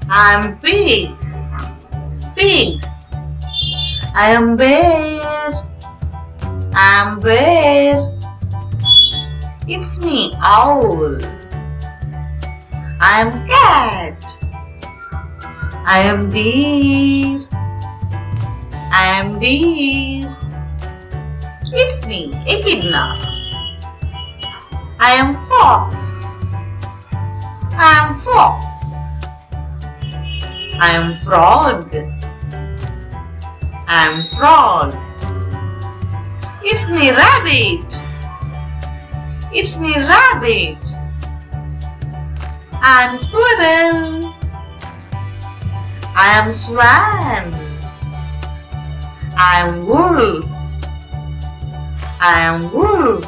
I'm pig. Pig. I am bear. I'm bear. It's me, owl. I am cat. I am deer. I am deer. It's me, echidna. I am fox. I am fox. I am frog. I am frog. It's me, rabbit. It's me, rabbit. I am squirrel. I am swan. I am wolf. I am wolf.